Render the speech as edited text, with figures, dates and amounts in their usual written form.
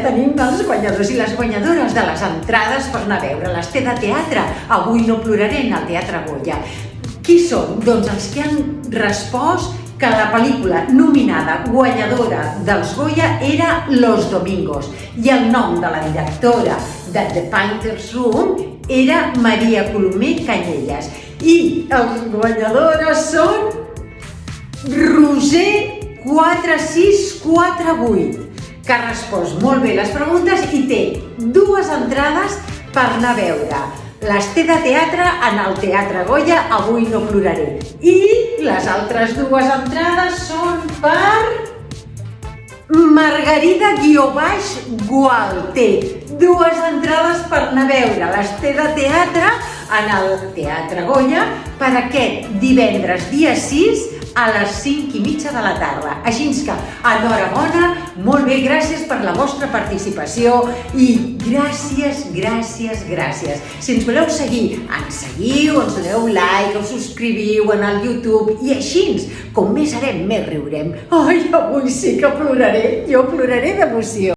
Tenim els guanyadors i les guanyadores de les entrades per anar a veure l'Esté de Teatre Avui no ploraré al Teatre Goya. Qui són? Doncs els que han respost que la pel·lícula nominada guanyadora dels Goya era Los Domingos i el nom de la directora de The Painter's Room era Maria Colomer Canyelles i els guanyadores són Roser 4648, que ha respost molt bé les preguntes i té 2 entrades per anar a veure l'Esté de Teatre en el Teatre Goya Avui no ploraré. I les altres 2 entrades són per Margarida-Gualter. 2 entrades per anar a veure l'Esté de Teatre en el Teatre Goya per aquest divendres dia 6 a les 5:30 de la tarda. Així que, enhorabona, molt bé, gràcies per la vostra participació i gràcies. Si ens voleu seguir, ens seguiu, ens doneu like, us subscriviu en el YouTube i així, com més serem, més riurem. Ai, avui sí que ploraré, jo ploraré d'emoció.